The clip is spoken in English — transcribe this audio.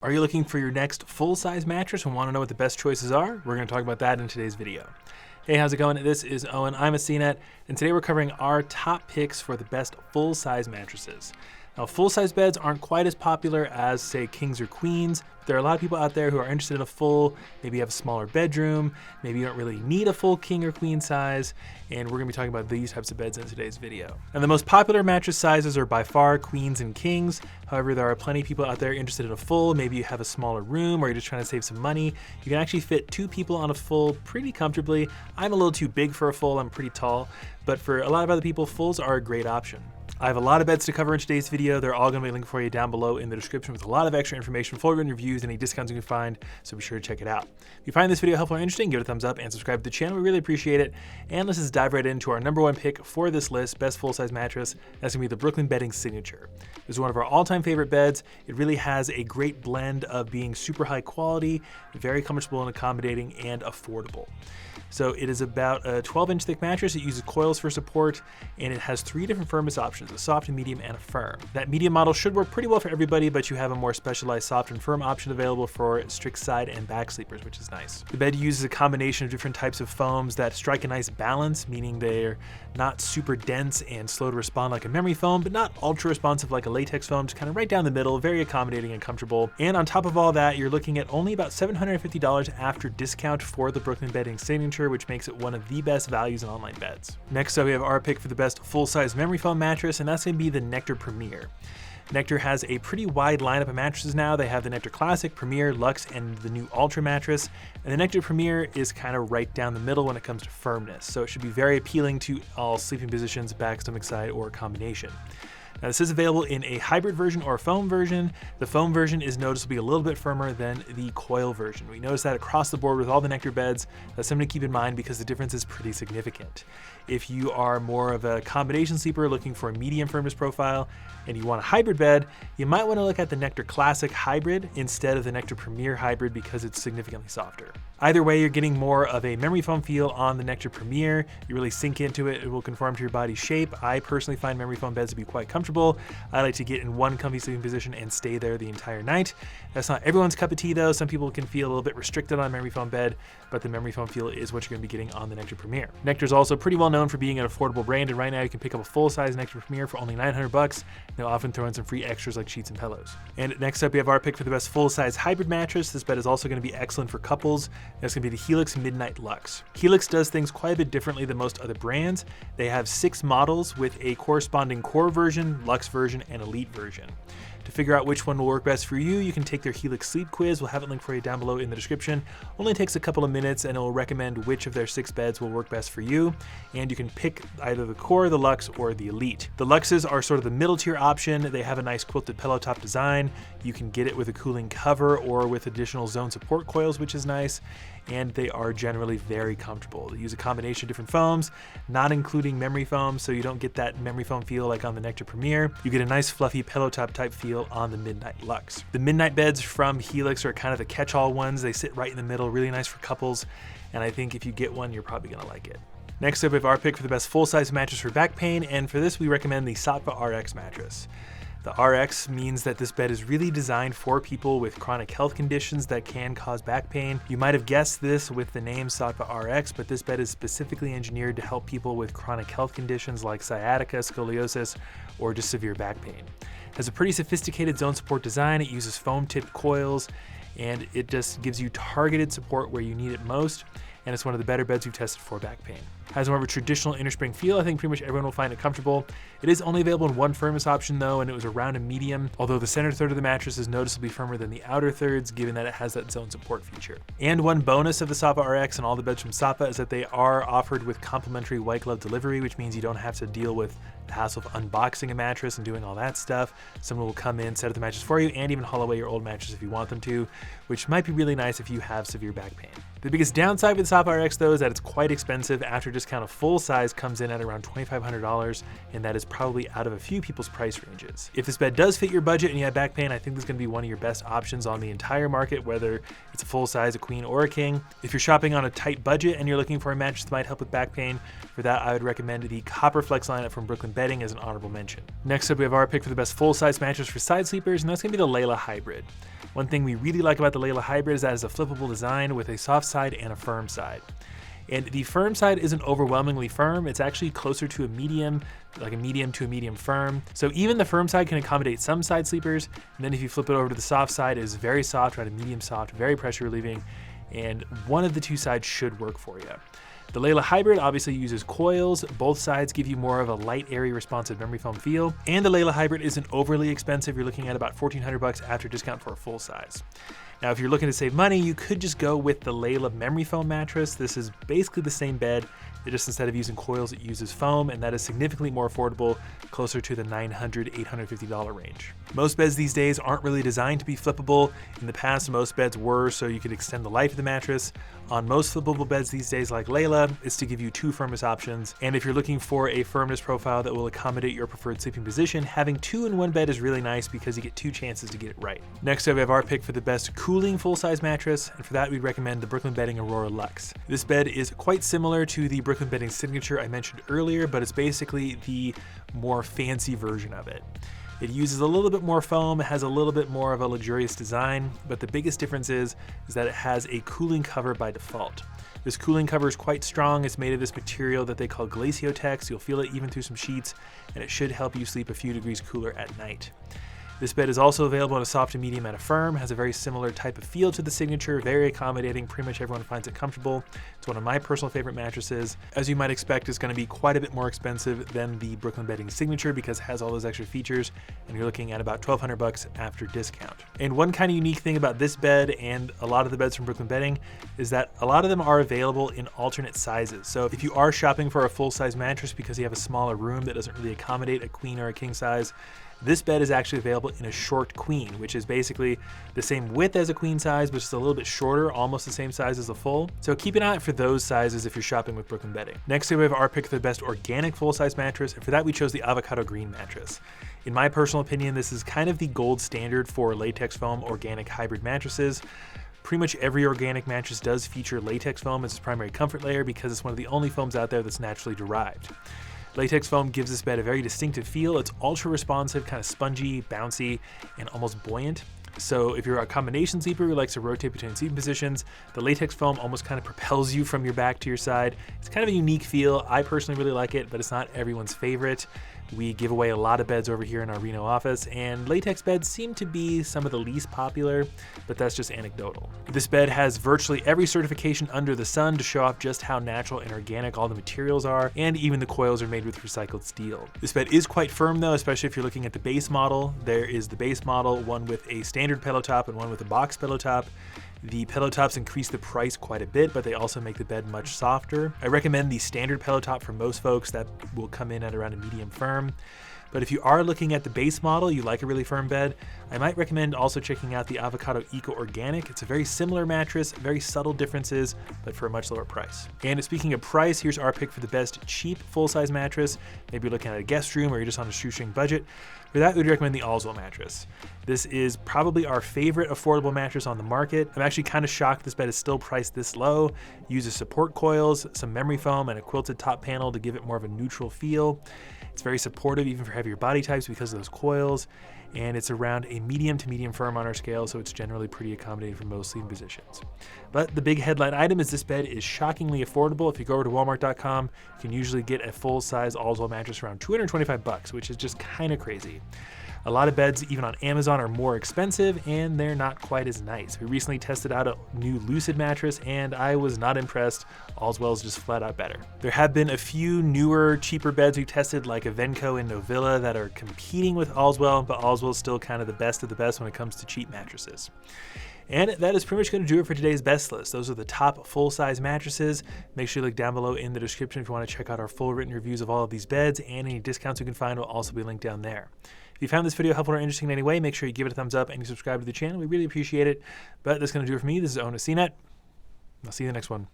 Are you looking for your next full-size mattress and want to know what the best choices are? We're going to talk about that in today's video. Hey, how's it going? This is Owen. I'm a CNET, and today we're covering our top picks for the best full-size mattresses. Now, full-size beds aren't quite as popular as, say, kings or queens. There are a lot of people out there who are interested in a full, maybe you have a smaller bedroom, maybe you don't really need a full king or queen size, and we're going to be talking about these types of beds in today's video. And the most popular mattress sizes are by far queens and kings. However, there are plenty of people out there interested in a full. Maybe you have a smaller room or you're just trying to save some money. You can actually fit 2 people on a full pretty comfortably. I'm a little too big for a full, I'm pretty tall, but for a lot of other people, fulls are a great option. I have a lot of beds to cover in today's video. They're all going to be linked for you down below in the description with a lot of extra information, full written reviews, any discounts you can find, so be sure to check it out. If you find this video helpful or interesting, give it a thumbs up and subscribe to the channel. We really appreciate it. And let's just dive right into our number 1 pick for this list, best full-size mattress. That's going to be the Brooklyn Bedding Signature. This is one of our all-time favorite beds. It really has a great blend of being super high quality, very comfortable and accommodating, and affordable. So it is about a 12-inch thick mattress. It uses coils for support, and it has 3 different firmness options, a soft, a medium, and a firm. That medium model should work pretty well for everybody, but you have a more specialized soft and firm option available for strict side and back sleepers, which is nice. The bed uses a combination of different types of foams that strike a nice balance, meaning they're not super dense and slow to respond like a memory foam, but not ultra responsive like a latex foam, just kind of right down the middle, very accommodating and comfortable. And on top of all that, you're looking at only about $750 after discount for the Brooklyn Bedding Signature, which makes it one of the best values in online beds. Next up, we have our pick for the best full-size memory foam mattress, and that's going to be the Nectar Premier. Nectar has a pretty wide lineup of mattresses now. They have the Nectar Classic, Premier, Luxe, and the new Ultra mattress. And the Nectar Premier is kind of right down the middle when it comes to firmness, so it should be very appealing to all sleeping positions, back, stomach side, or combination. Now, this is available in a hybrid version or a foam version. The foam version is noticeably a little bit firmer than the coil version. We notice that across the board with all the Nectar beds. That's something to keep in mind because the difference is pretty significant. If you are more of a combination sleeper looking for a medium firmness profile and you want a hybrid bed, you might want to look at the Nectar Classic Hybrid instead of the Nectar Premier Hybrid because it's significantly softer. Either way, you're getting more of a memory foam feel on the Nectar Premier. You really sink into it. It will conform to your body's shape. I personally find memory foam beds to be quite comfortable. I like to get in one comfy sleeping position and stay there the entire night. That's not everyone's cup of tea though. Some people can feel a little bit restricted on a memory foam bed, but the memory foam feel is what you're going to be getting on the Nectar Premier. Nectar is also pretty well known for being an affordable brand, and right now you can pick up a full-size Nectar Premier for only $900. They'll often throw in some free extras like sheets and pillows. And next up, we have our pick for the best full-size hybrid mattress. This bed is also going to be excellent for couples. That's going to be the Helix Midnight Luxe. Helix does things quite a bit differently than most other brands. They have 6 models with a corresponding core version, Luxe version, and Elite version. To figure out which one will work best for you, you can take their Helix Sleep Quiz. We'll have it linked for you down below in the description. Only takes a couple of minutes and it will recommend which of their 6 beds will work best for you. And you can pick either the Core, the Luxe, or the Elite. The Luxes are sort of the middle tier option. They have a nice quilted pillow top design. You can get it with a cooling cover or with additional zone support coils, which is nice. And they are generally very comfortable. They use a combination of different foams, not including memory foam, so you don't get that memory foam feel like on the Nectar Premier. You get a nice fluffy pillow top type feel on the Midnight Luxe. The Midnight beds from Helix are kind of the catch-all ones. They sit right in the middle, really nice for couples, and I think if you get one, you're probably gonna like it. Next up, we have our pick for the best full-size mattress for back pain, and for this, we recommend the Saatva RX mattress. The RX means that this bed is really designed for people with chronic health conditions that can cause back pain. You might have guessed this with the name Saatva RX, but this bed is specifically engineered to help people with chronic health conditions like sciatica, scoliosis, or just severe back pain. It has a pretty sophisticated zone support design. It uses foam-tipped coils, and it just gives you targeted support where you need it most. And it's one of the better beds we've tested for back pain. Has more of a traditional inner spring feel. I think pretty much everyone will find it comfortable. It is only available in one firmness option though, and it was around a medium, although the center third of the mattress is noticeably firmer than the outer thirds, given that it has that zone support feature. And one bonus of the Saatva RX and all the beds from Saatva is that they are offered with complimentary white glove delivery, which means you don't have to deal with the hassle of unboxing a mattress and doing all that stuff. Someone will come in, set up the mattress for you, and even haul away your old mattress if you want them to, which might be really nice if you have severe back pain. The biggest downside with the Saatva RX though is that it's quite expensive. After discount, a full size comes in at around $2,500, and that is probably out of a few people's price ranges. If this bed does fit your budget and you have back pain, I think this is going to be one of your best options on the entire market, whether it's a full size, a queen, or a king. If you're shopping on a tight budget and you're looking for a mattress that might help with back pain, for that I would recommend the Copper Flex lineup from Brooklyn Bedding as an honorable mention. Next up, we have our pick for the best full size mattress for side sleepers, and that's going to be the Layla Hybrid. One thing we really like about the Layla Hybrid is that it's a flippable design with a soft side and a firm side. And the firm side isn't overwhelmingly firm. It's actually closer to a medium, like a medium to a medium firm. So even the firm side can accommodate some side sleepers. And then if you flip it over to the soft side, it is very soft, right? A medium soft, very pressure relieving. And one of the two sides should work for you. The Layla Hybrid obviously uses coils. Both sides give you more of a light, airy, responsive memory foam feel. And the Layla Hybrid isn't overly expensive. You're looking at about $1,400 after discount for a full size. Now, if you're looking to save money, you could just go with the Layla memory foam mattress. This is basically the same bed. It just, instead of using coils, it uses foam, and that is significantly more affordable, closer to the $900, $850 range. Most beds these days aren't really designed to be flippable. In the past, most beds were, so you could extend the life of the mattress. On most flippable beds these days, like Layla, it's to give you two firmness options. And if you're looking for a firmness profile that will accommodate your preferred sleeping position, having two in one bed is really nice because you get two chances to get it right. Next up, we have our pick for the best cooling full-size mattress, and for that, we'd recommend the Brooklyn Bedding Aurora Luxe. This bed is quite similar to the Brooklyn Bedding Signature I mentioned earlier, but it's basically the more fancy version of it. It uses a little bit more foam, it has a little bit more of a luxurious design, but the biggest difference is that it has a cooling cover by default. This cooling cover is quite strong. It's made of this material that they call Glaciotex. You'll feel it even through some sheets, and it should help you sleep a few degrees cooler at night. This bed is also available in a soft to medium and a firm, has a very similar type of feel to the Signature, very accommodating, pretty much everyone finds it comfortable. It's one of my personal favorite mattresses. As you might expect, it's going to be quite a bit more expensive than the Brooklyn Bedding Signature because it has all those extra features, and you're looking at about $1,200 after discount. And one kind of unique thing about this bed and a lot of the beds from Brooklyn Bedding is that a lot of them are available in alternate sizes. So if you are shopping for a full-size mattress because you have a smaller room that doesn't really accommodate a queen or a king size, this bed is actually available in a short queen, which is basically the same width as a queen size, but just a little bit shorter, almost the same size as a full. So keep an eye out for those sizes if you're shopping with Brooklyn Bedding. Next, we have our pick for the best organic full-size mattress, and for that we chose the Avocado Green mattress. In my personal opinion, this is kind of the gold standard for latex foam organic hybrid mattresses. Pretty much every organic mattress does feature latex foam as its primary comfort layer because it's one of the only foams out there that's naturally derived. Latex foam gives this bed a very distinctive feel. It's ultra responsive, kind of spongy, bouncy, and almost buoyant. So if you're a combination sleeper who likes to rotate between sleeping positions, the latex foam almost kind of propels you from your back to your side. It's kind of a unique feel. I personally really like it, but it's not everyone's favorite. We give away a lot of beds over here in our Reno office, and latex beds seem to be some of the least popular, but that's just anecdotal. This bed has virtually every certification under the sun to show off just how natural and organic all the materials are, and even the coils are made with recycled steel. This bed is quite firm though, especially if you're looking at the base model. There is the base model, one with a standard pillow top and one with a box pillow top. The pillow tops increase the price quite a bit, but they also make the bed much softer. I recommend the standard pillow top for most folks. That will come in at around a medium firm. But if you are looking at the base model, you like a really firm bed, I might recommend also checking out the Avocado Eco Organic. It's a very similar mattress, very subtle differences, but for a much lower price. And speaking of price, here's our pick for the best cheap full-size mattress. Maybe you're looking at a guest room or you're just on a shoestring budget. For that, we'd recommend the Allswell mattress. This is probably our favorite affordable mattress on the market. I'm actually kind of shocked this bed is still priced this low. It uses support coils, some memory foam, and a quilted top panel to give it more of a neutral feel. It's very supportive even for heavier body types because of those coils, and it's around a medium to medium firm on our scale, so it's generally pretty accommodating for most sleeping positions. But the big headline item is this bed is shockingly affordable. If you go over to walmart.com, you can usually get a full-size Allswell mattress around $225, which is just kind of crazy. A lot of beds, even on Amazon, are more expensive and they're not quite as nice. We recently tested out a new Luxe mattress and I was not impressed. Allswell is just flat out better. There have been a few newer, cheaper beds we tested like a Venco and Novilla that are competing with Allswell, but Allswell is still kind of the best of the best when it comes to cheap mattresses. And that is pretty much going to do it for today's best list. Those are the top full-size mattresses. Make sure you look down below in the description if you want to check out our full written reviews of all of these beds, and any discounts you can find will also be linked down there. If you found this video helpful or interesting in any way, make sure you give it a thumbs up and you subscribe to the channel. We really appreciate it. But that's going to do it for me. This is Owen at CNET. I'll see you in the next one.